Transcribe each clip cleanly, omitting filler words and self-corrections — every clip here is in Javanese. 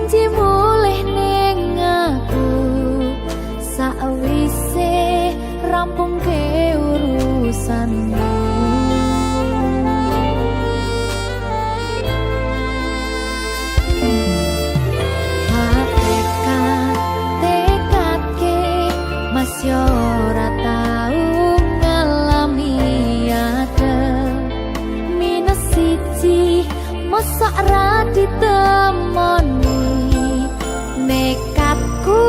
janji mulih ning aku sakwise rampung ke urusanmu. Masih ora tau ngalami adem minus siji mosok ra ditemoni nekatku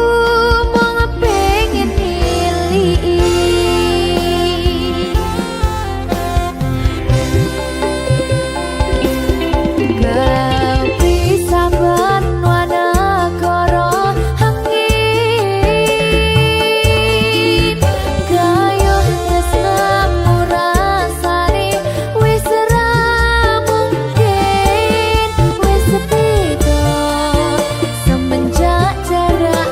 mau ngepengin milih kau bisa semenjak jarak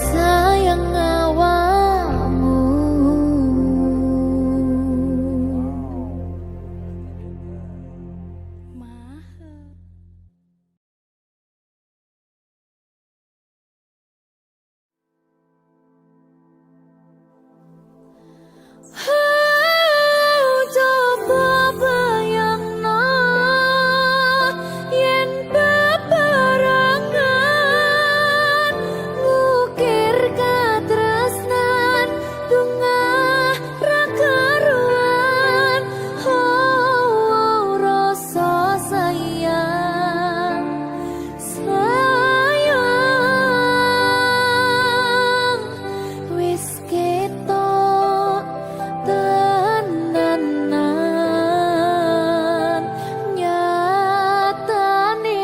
sayang awakmu. Coba bayangno yen bebarengan ngukir katresnan tungah ra karuan. Oh, rasa sayang wis ketok tenanan nyatane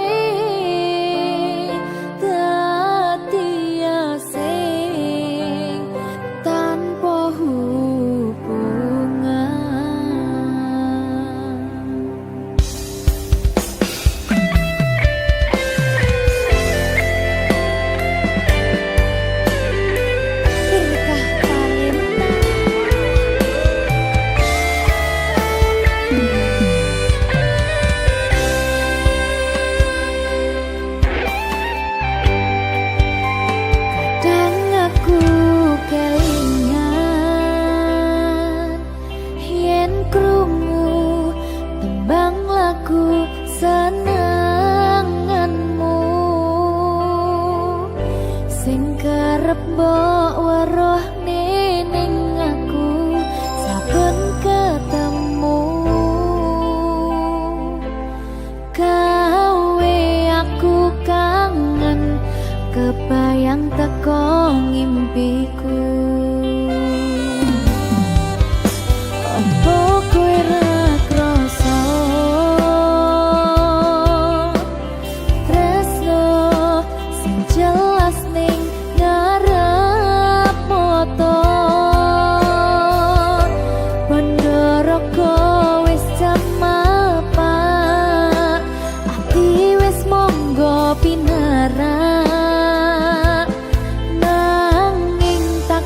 dadi asing tanpa hubungan. Berkah kadang aku kelingan yen krungu tembang lagu senenganmu sing kerep mbok weruh ning aku saben ketemu. Gawe aku kangen kebayang teko ngimpiku. Apa kowe ra krasa tresno sing jelas ning ngarep mata. Pandharaka wis jamapak ati wis monggo pinarak nanging tak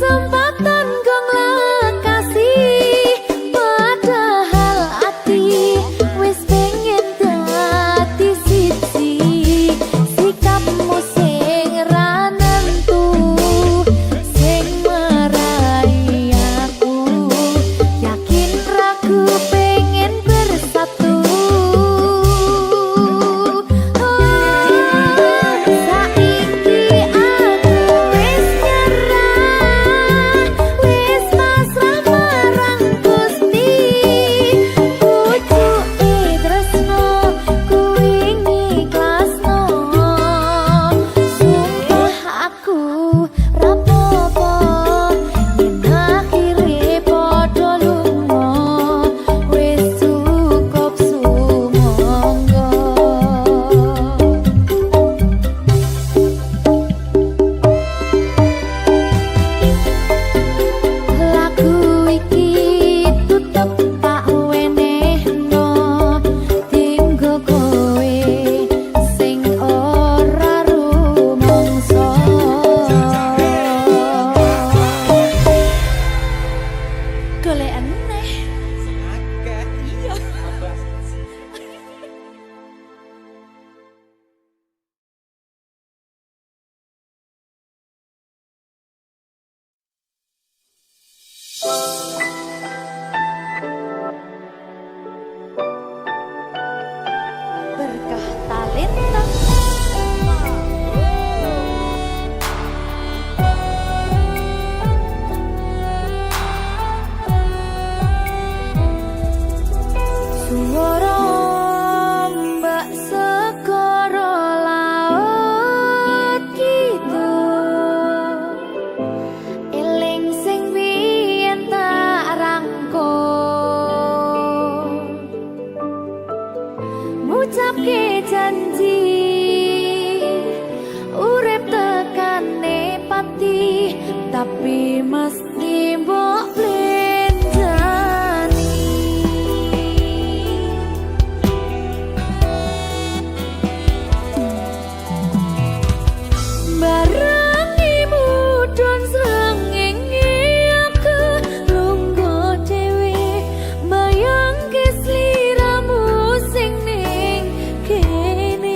kesempatan kong lekasih, padahal hati wis pengen dadi siji. Sikapmu sing ra nentu, sing marai aku yakin ragu pengen bersatu. Berkah talenta suara mbak segara laut gitu, eling sing biyen tak rangkul, ngucapke janji urip tekane pati, tapi mesti mbok blendani. Barangi mudhun srengenge aku lungguh dhewe, bayangke sliramu sing ning kene.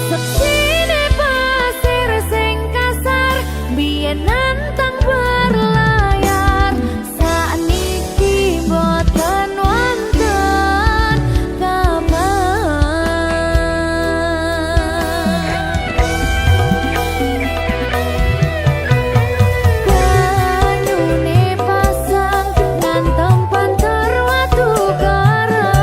Seksine pasir sing kasar biyen nantang berlayar, sakniki boten wonten kabar. Banyune pasang ngantem pantar watu karang,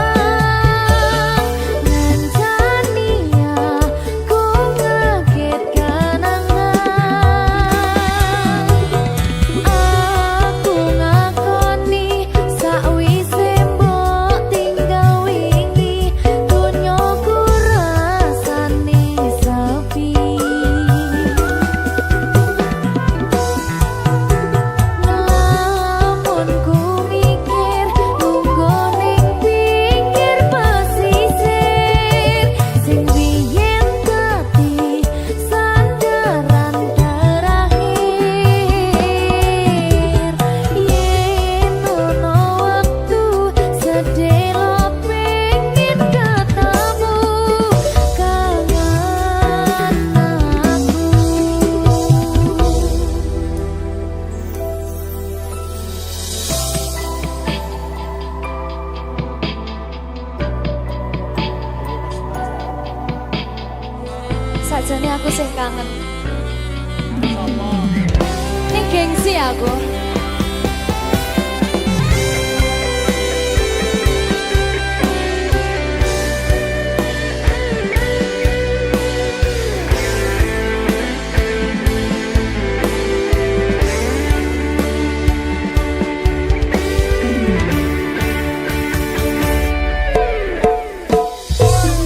ngancani aku ngaget kenangan. Aku ngakoni sakwise mbok tinggal wingi, dunyaku rasane sepi. Namun ku mikir lungguh ning pinggir pesisir, sing biyen dadi sandaran terakhir. Yen ono wektu sedelo pengen ketemu kangen aku. Sajane aku sing kangen. Ning gengsi aku.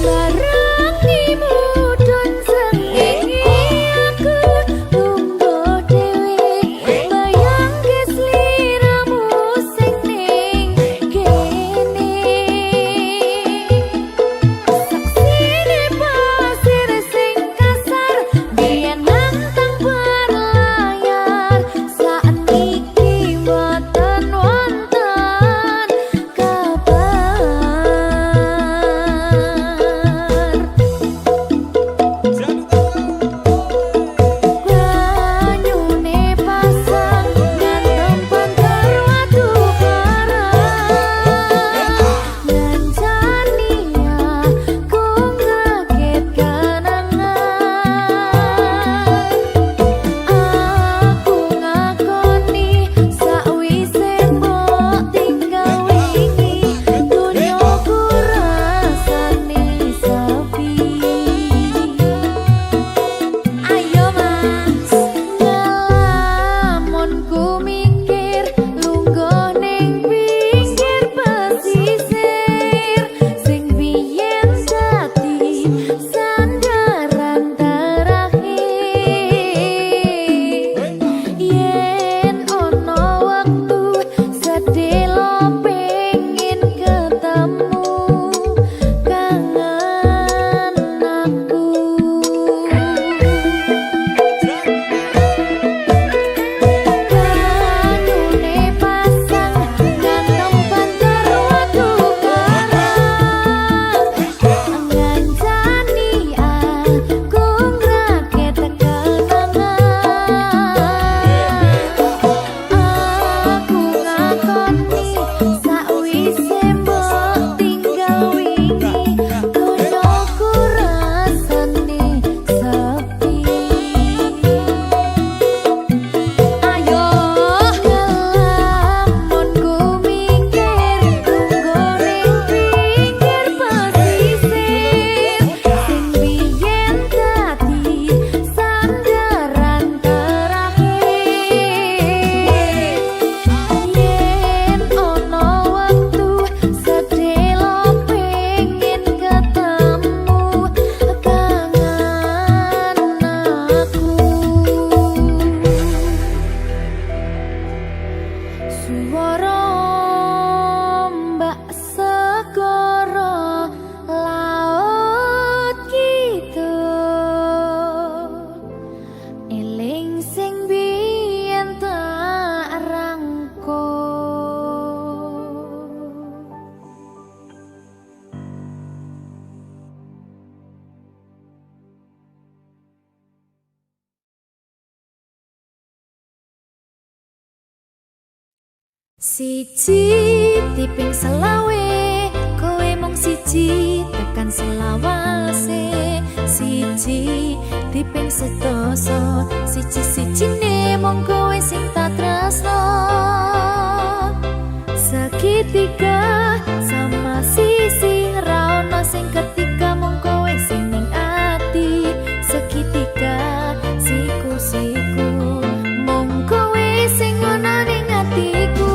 Barangi mudhun srengenge aku lungguh dhewe, bayangke sing biyen tak rangkul. Siji tiping selawe kowe mung siji tekan selawase siji tiping sedasa siji-sijine mung kowe sing tak tresno seketika sama sisi ra ono sing ketika mung kowe sing ning ati seketika siku-siku mung kowe sing ono ning atiku.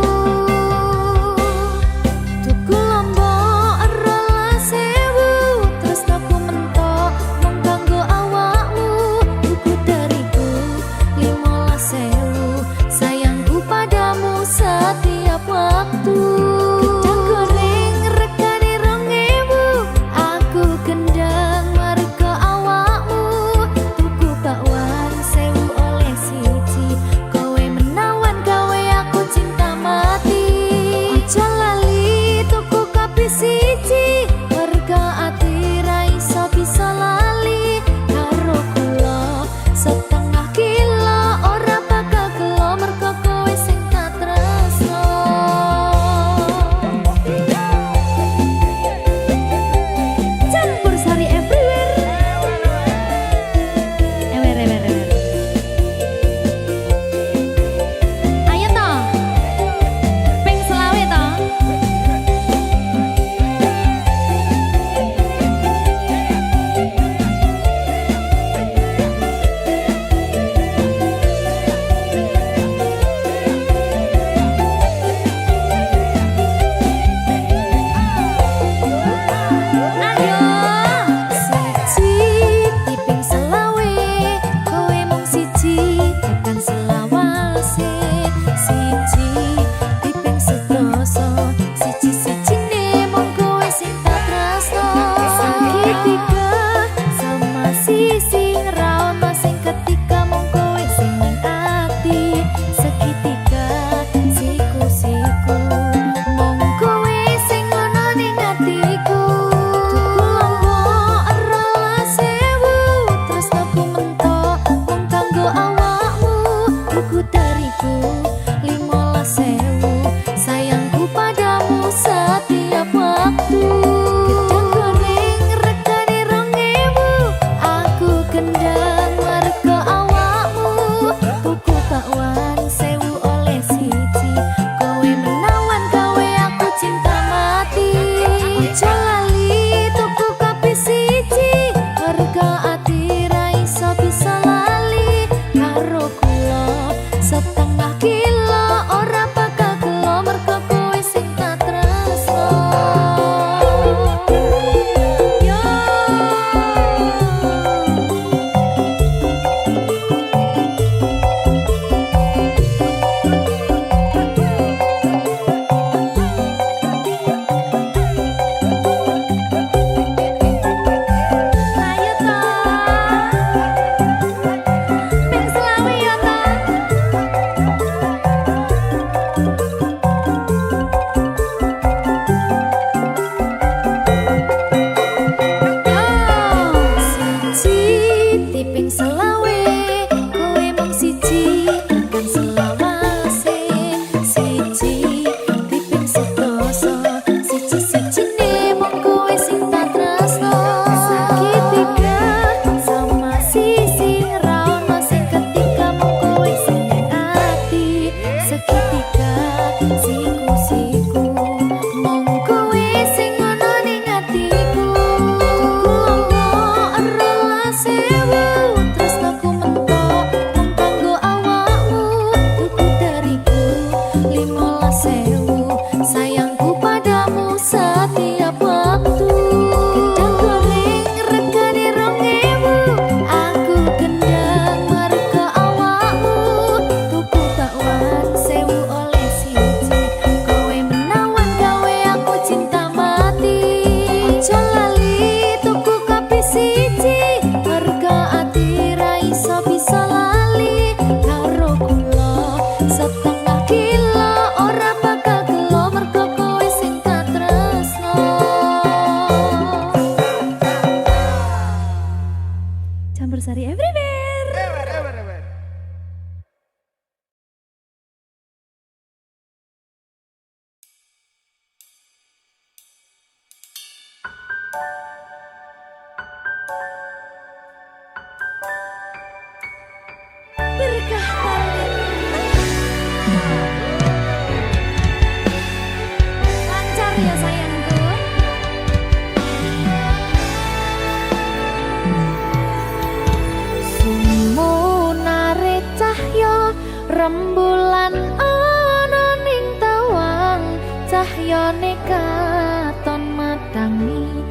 rembulan ana ning tawang cahyane katon matangi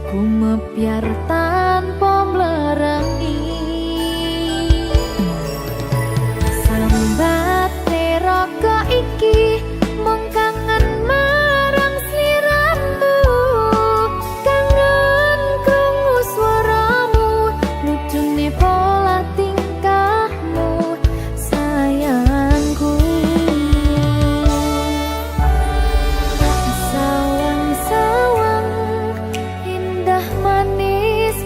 gumebyar tanpa mlerengi sambat raga iki mung kangen marang sliramu kangen krungu swaramu lucune pola tingkahmu sayangku sawang-sawang indah manis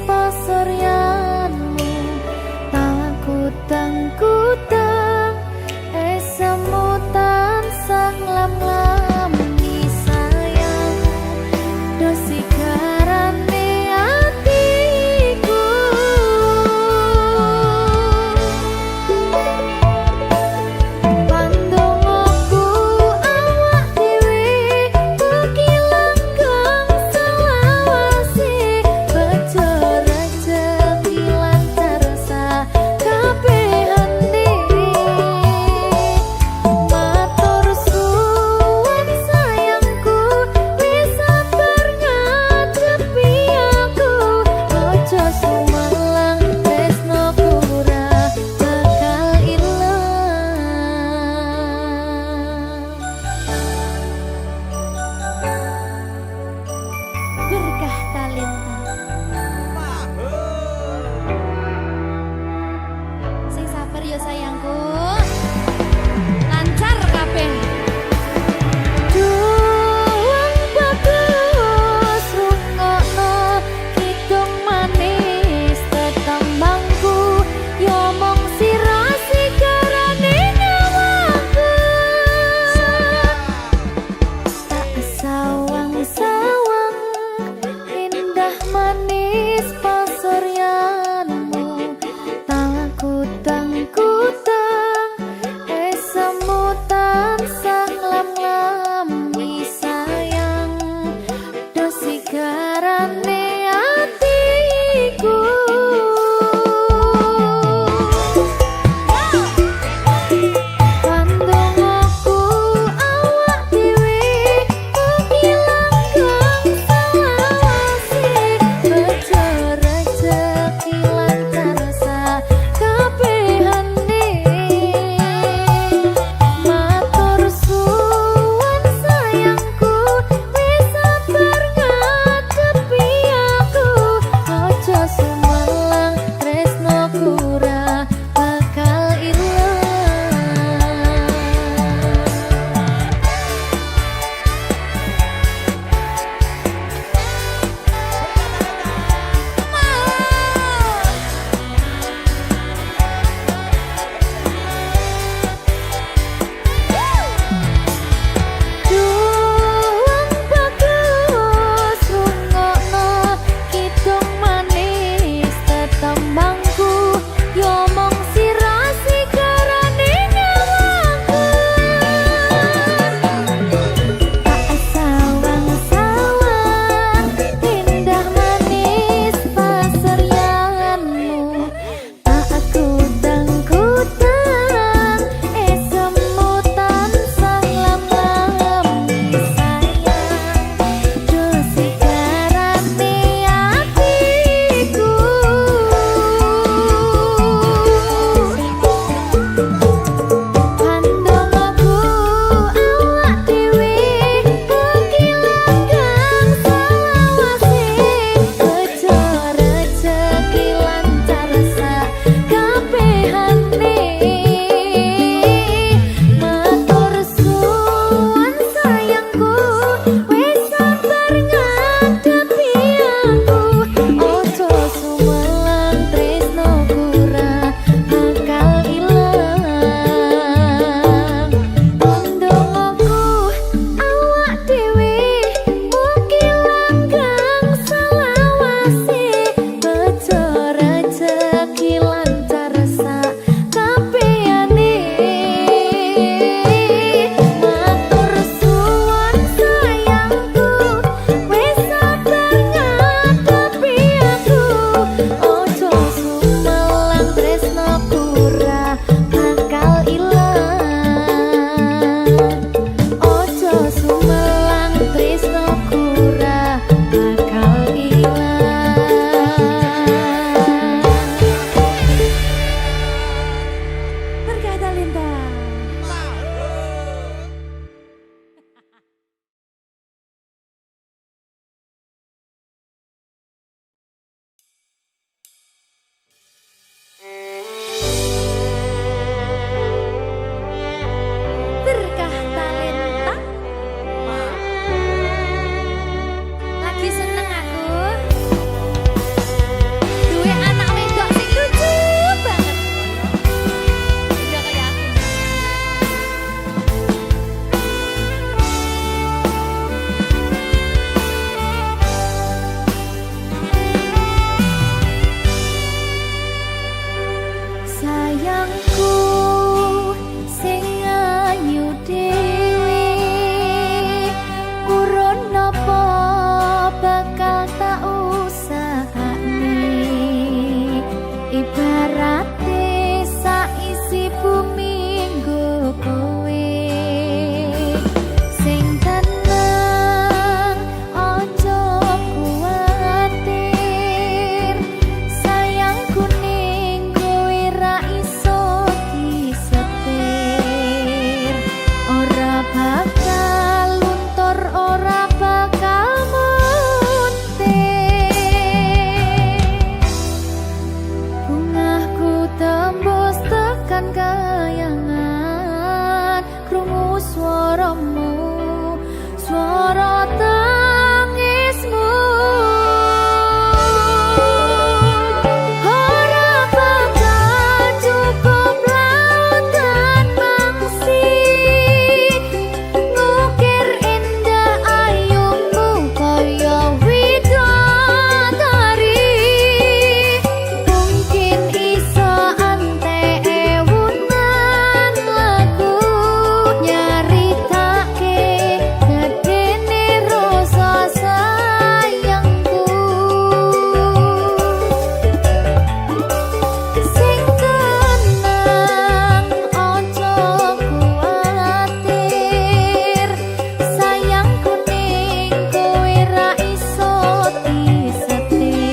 Talenta. Berkah talenta. Lagi seneng aku. Duwe anak wedok sing lucu banget. Udah kayak aku. Sayangku sing ayu dhewe urun napa bakal tak usahane ibarate saisi bumi nggo kowe sing tenang aja kuwatir sayangku ning kowe ra iso disetir ora bakal luntur ora bakal muntir bungahku tembus tekan kayangan krungu swaramu swara tangismu ora bakal cukup lautan mangsi ngukir indah ayumu kaya widodari mungkin iso antek ewunan lagu nyaritake gedene rasa sayangku sing tenang aja kuwatir sayangku ning kowe ra iso disetir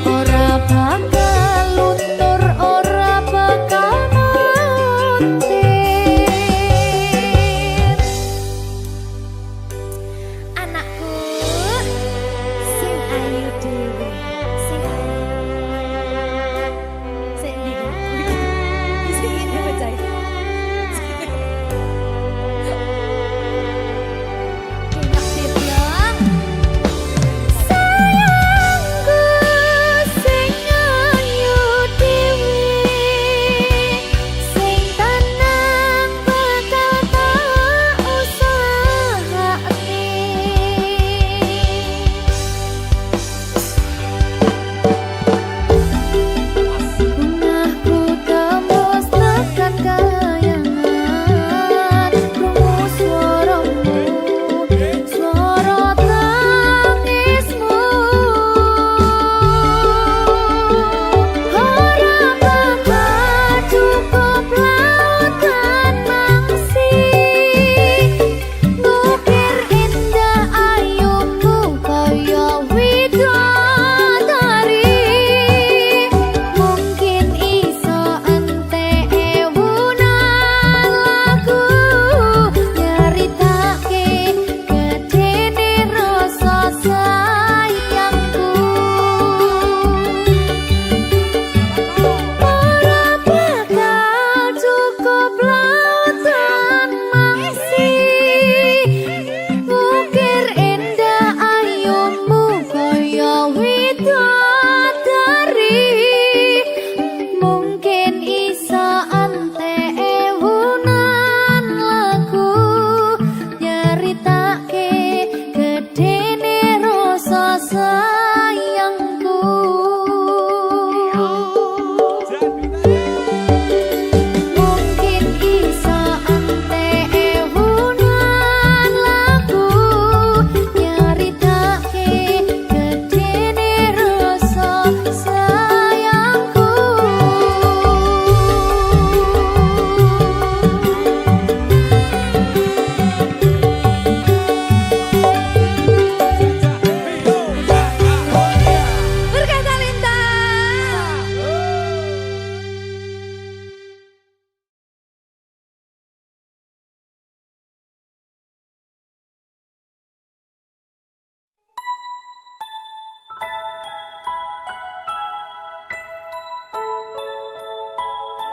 ora bakal luntur ora bakal muntir anakku sing ayu dhewe sing ndi sing ini bacai enak sih ya sayangku sing ayu dhewe sing tenang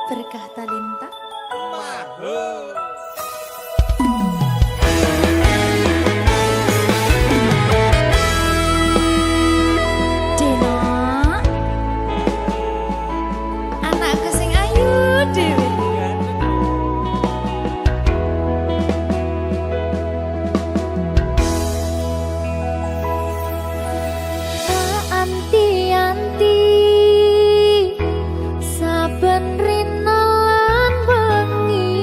Berkah talenta. Deno, anakku sing ayu dhewe. Anti-anti saben rina lan wengi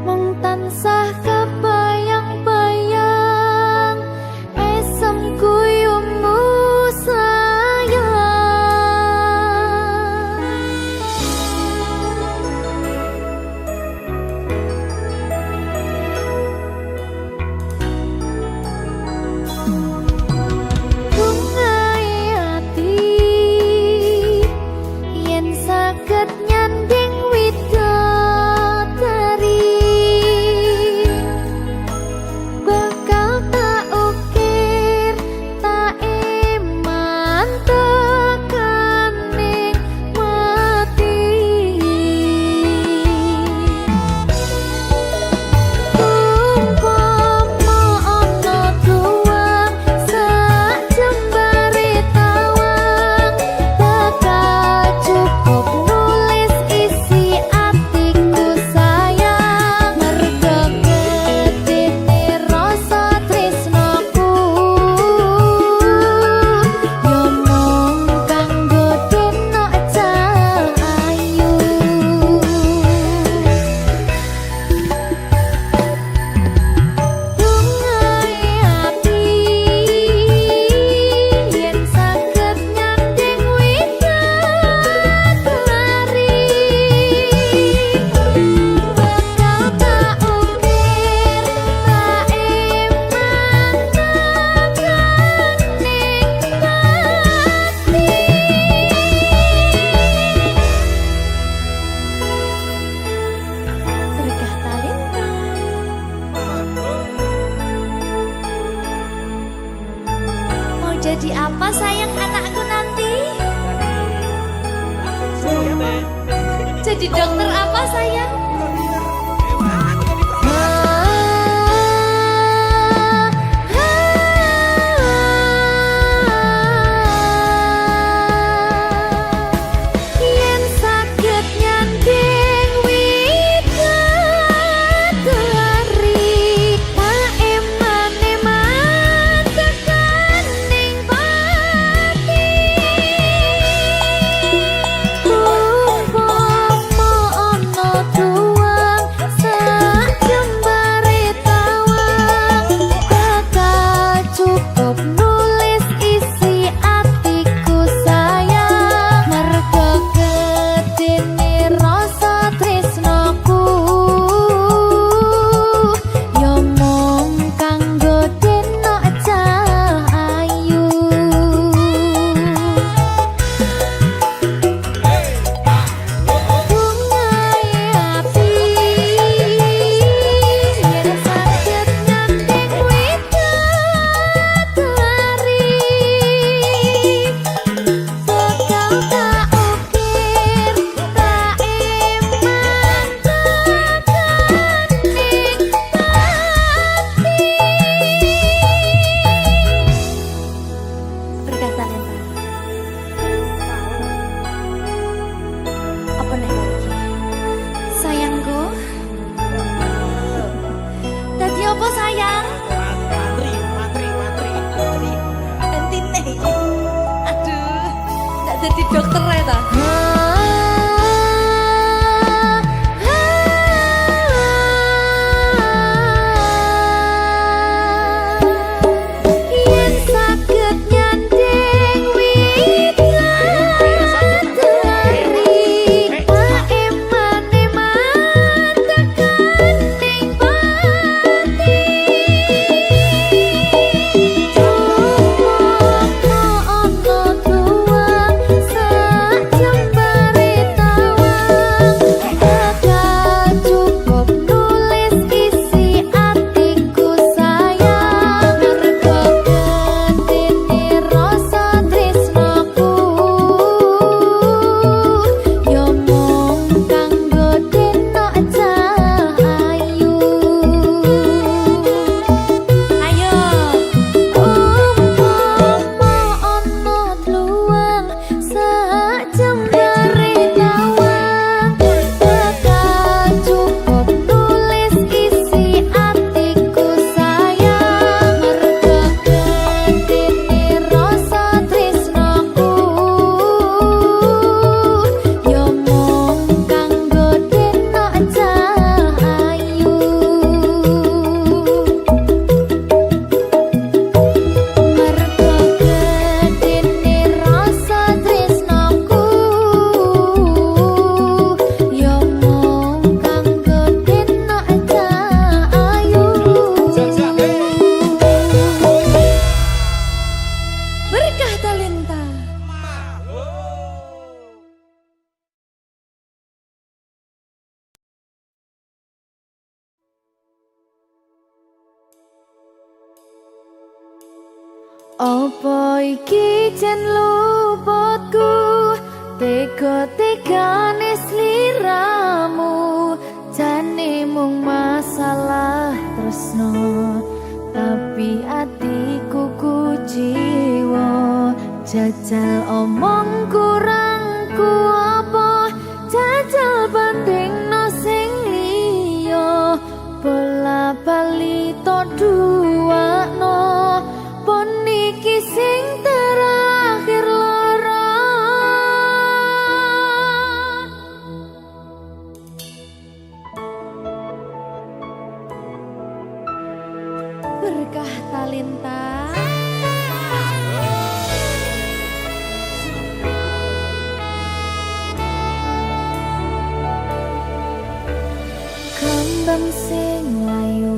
mung tansah kebayang-bayang esem guyumu sayang. Bungai ati yen saged nyanding widodari bakal tak ukir tak iman tekaning mati. Umpama ana tuang sak jembare tawang bakal cukup nulis isi atiku sayang merga gedene rasa tresnaku yo mung kanggo deno cahayu. Bungai ati yen saged nyanding widodari bakal tak ukir tak iman tekaning mati. Berkah talenta. Mau jadi apa sayang anakku nanti? Jadi dokter apa sayang? Yen saged nyanding widodari tak eman-eman tekaning pati. Umpama ana tuang sak jembare tawang bakal cukup nulis isi atiku sayang merga gedene rasa tresnaku yo mung kanggo deno cahayu. Bungai ati yen saged nyanding widodari bakal tak ukir tak iman tekaning pati. Berkah talenta. Apa nek lagi? Sayangku. Dadi apa sayang? Entine. Aduh, tak jadi dokter ya ta? Yen saged nyanding widodari tak eman-eman tekaning pati. Umpama ana tuang sak Apa iki jan luputku, tega-tegane sliramu, jane mung masalah tresno, tapi atiku kuciwa, jajal omong kurangku apa, jajal bandingno sing liya, bola bali to duwakno. Niki sing terakhir lara, berkah talenta. Kembang sing layu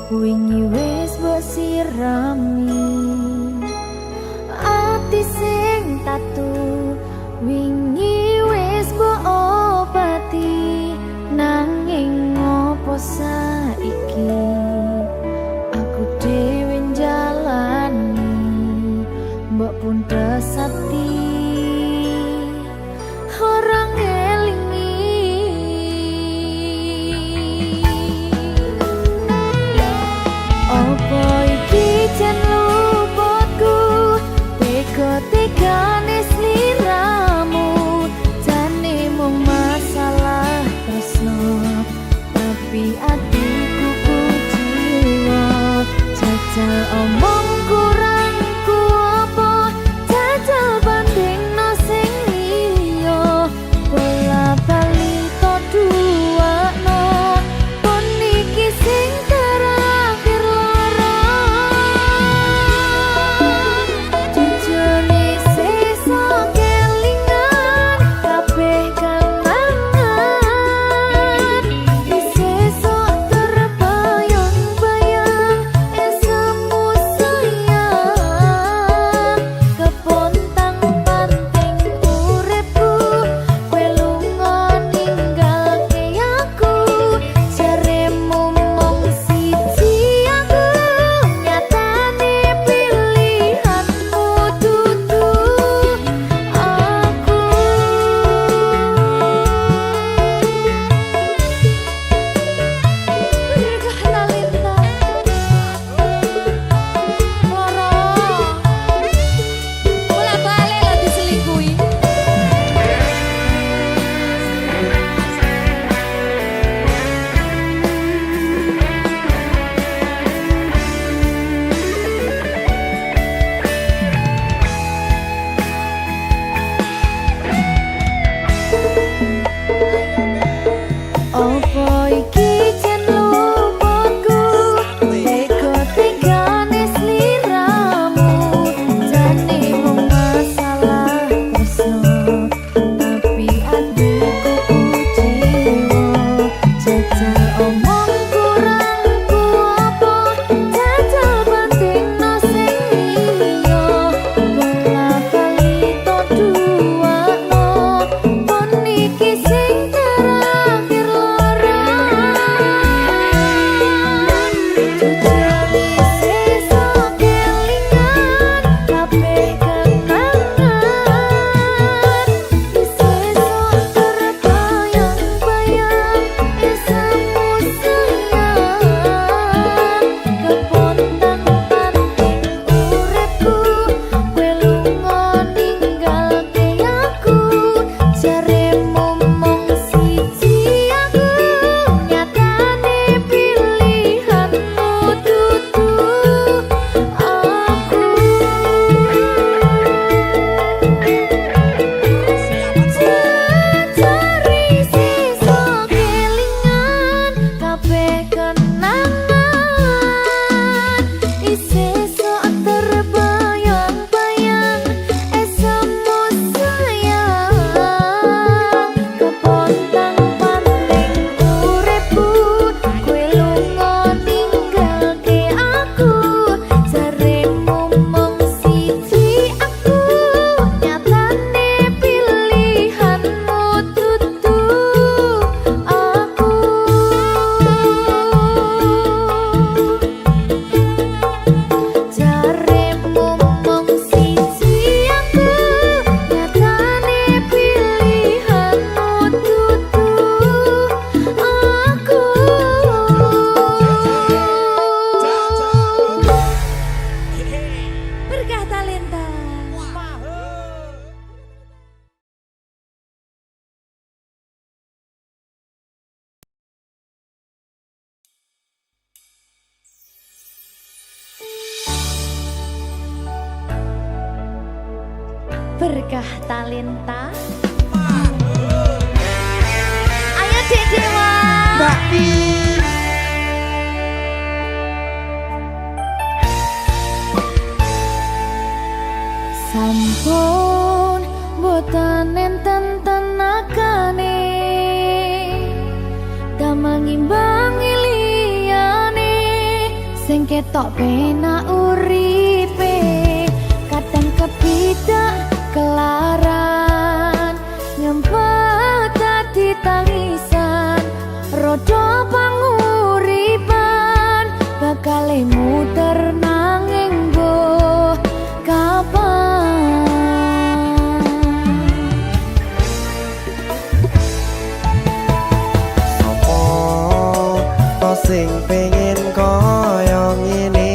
wingi wis mbok sirami, ati sing tatu wingi wis mbok obati, nanging ngopo saiki aku dhewe njalani mbok puntes ati ora ngelingi. Apa iki jan berkah talenta. Ayo Dek Dewa. Mbak Pi. Sampun boten enten tenagane damang imbangi liyane sing ketok penak uripe kadang kepidak kelaran nyempet dadi tangisan rodo panguripan bakal muter nanging mbuh kapan. Sing pengen koyo ngene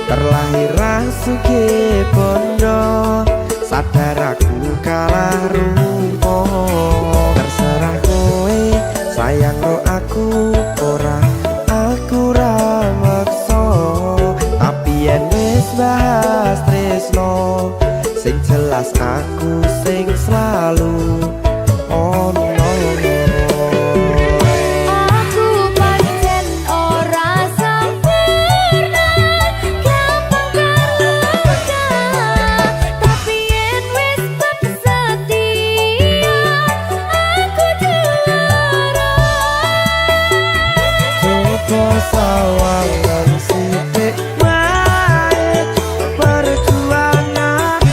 terlahir sugih bondo sadar aku kalah rupa terserah kowe sayang ro aku ora aku ra maksa tapi yen wis bahas tresno sing jelas aku sing selalu ono. Sawangan sithik wae perjuanganku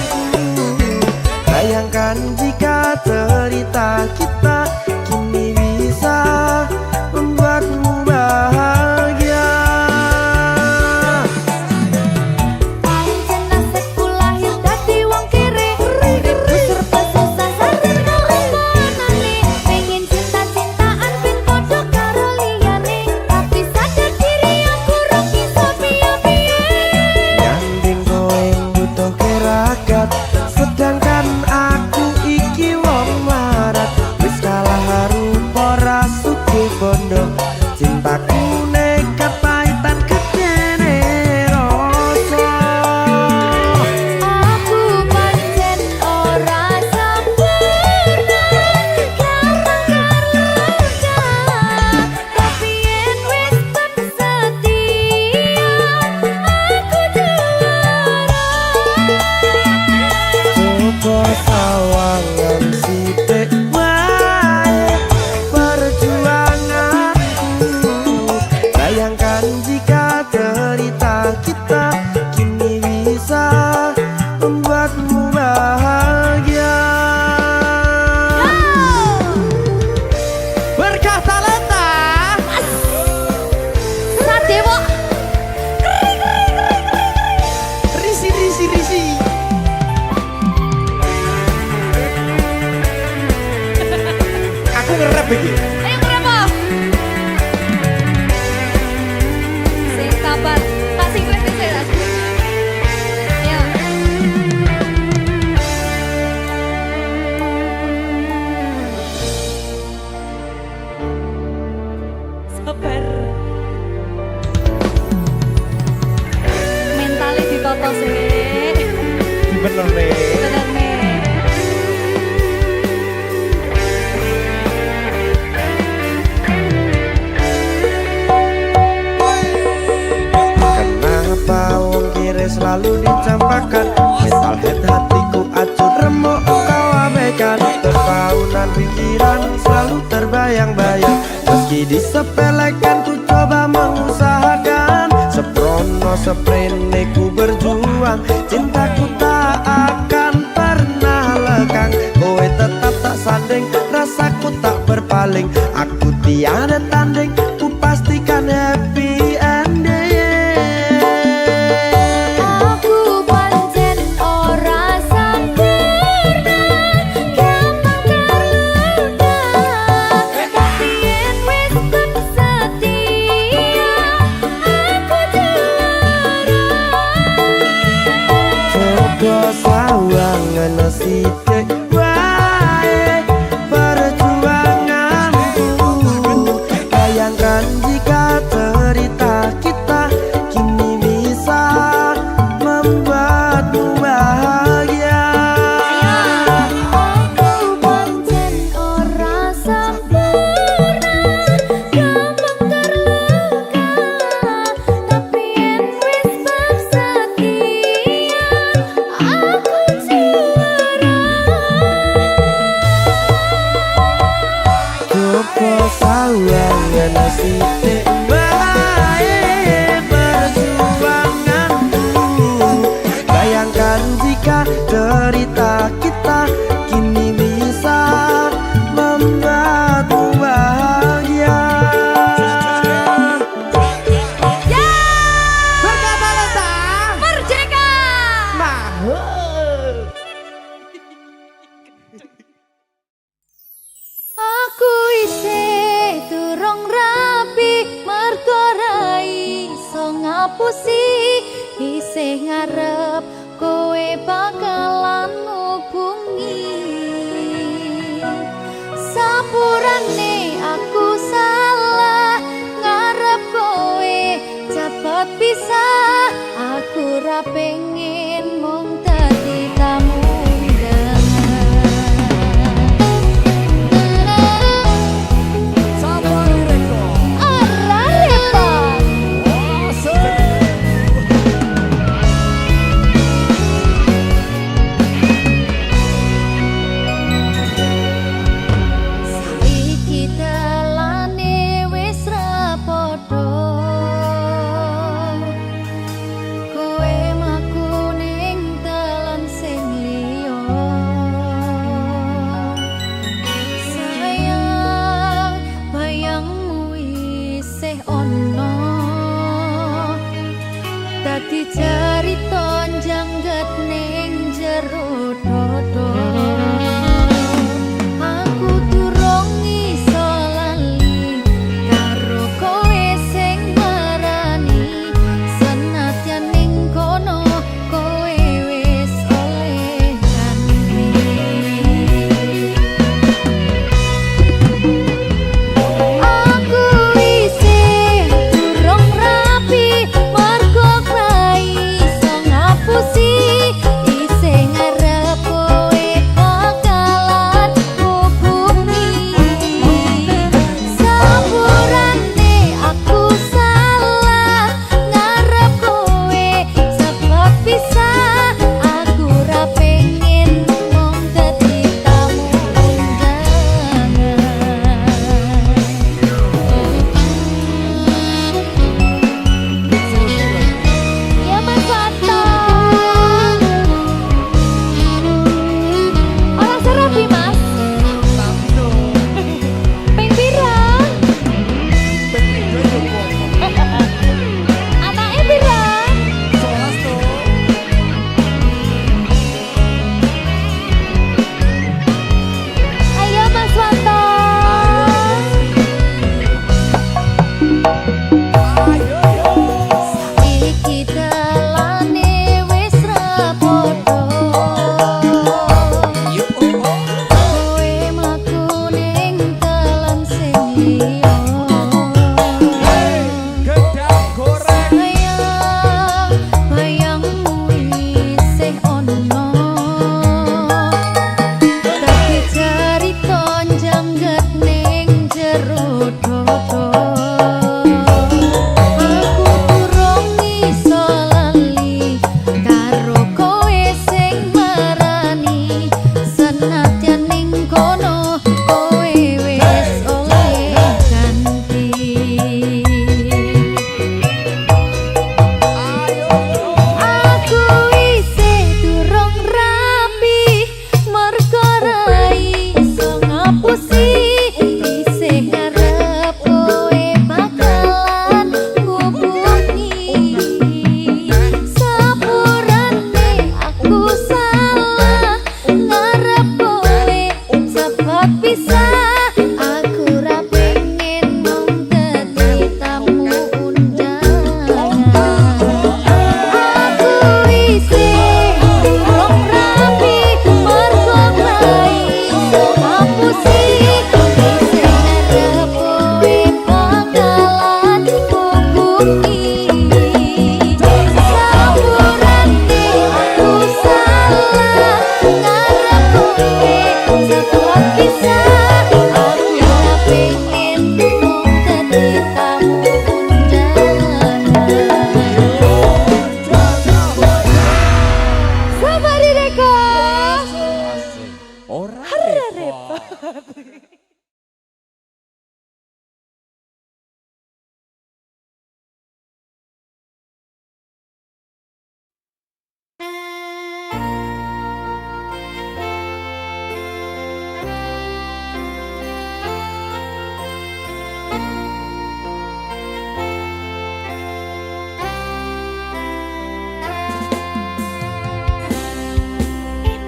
bayangkan jika cerita kita kini bisa membuatmu bahagia. Pancen nasibku lahir dadi wong kere uripku serba susah sadar kalemonane pengen cinta-cintaan ben padha karo liyane tapi sadar diri aku ora bisa piye-piye Nyanding kowe butuh keragat sedangkan aku iki wong marat wis kalah rupa ra sugih bondo cintaku nekat pahitan kedene rasa. aku pancen ora sempurna gampang terluka tapi yen wis setia aku juara. Coba sawangan sithik wae perjuanganku bayangkan jika cerita kita kini bisa membuatmu bahagia. Berkah talenta Sadewo risi. Aku ngerep iki. ayo berapa sing sabar kasih gue sih ayo sabar mentalnya ditata sih Bener nih. bener nih. Kenapa wong kiri selalu dicampakkan mental head hatiku acur remuk kau abaikan terpaunan pikiran selalu terbayang-bayang meski disepelekan ku coba mengusahakan seprono seprene ku berjuang cintaku tak akan pernah lekang kowe tetap tak sanding rasaku tak berpaling aku tiada tanding ku pastikan happy ending. Aku pancen ora sempurna gampang terluka tapi yen wis setia aku juara. Coba sawangan sithik wae perjuanganku bayangkan jika cerita kita kini bisa membuatmu bahagia. ngapusi isih ngarep kowe bakalan ngubungi sapurane aku salah ngarep kowe cepet pisah aku ra pengen mung dadi tamu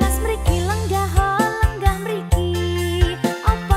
Mas mriki lenggah lenggah mriki apa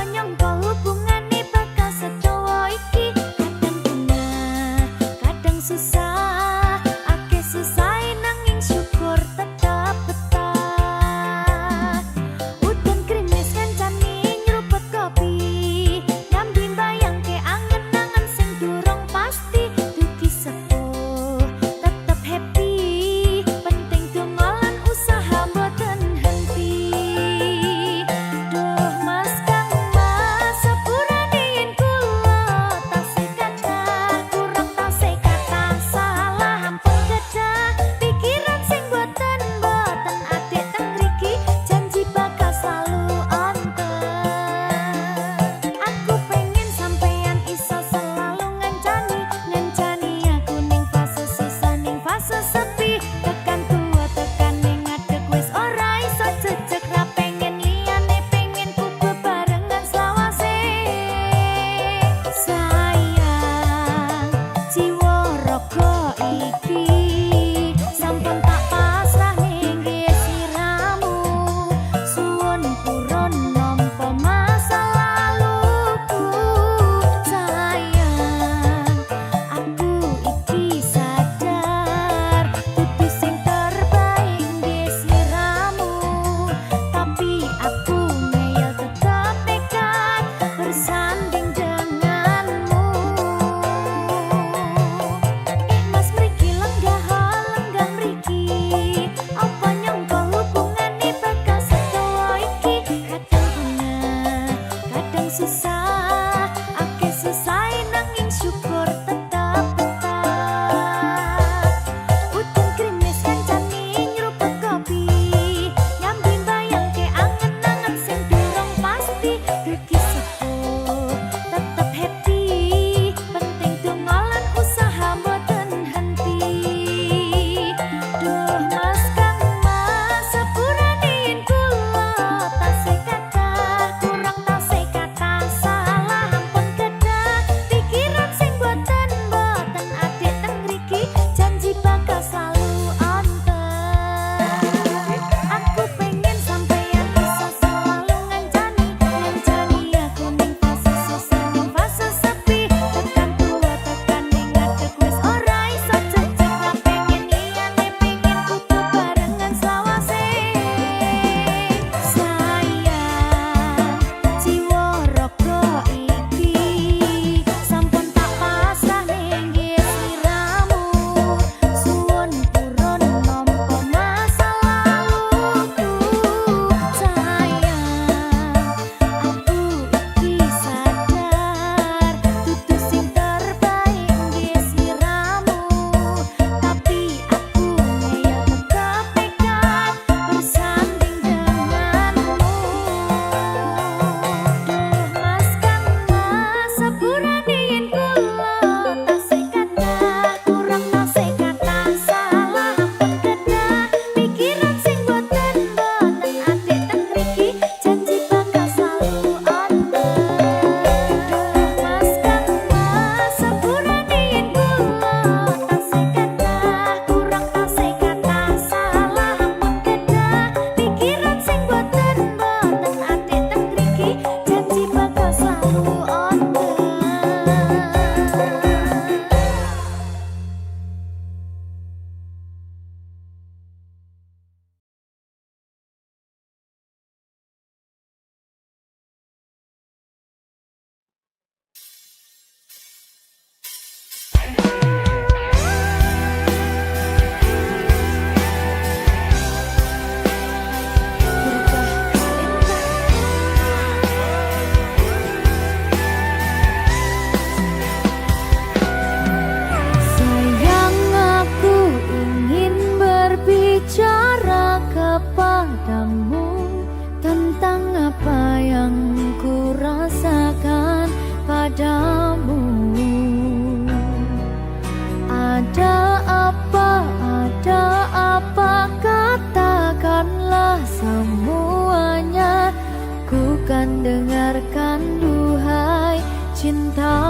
yang ku rasakan padamu. Ada apa, katakanlah semuanya. Ku kan dengarkan duhai cinta.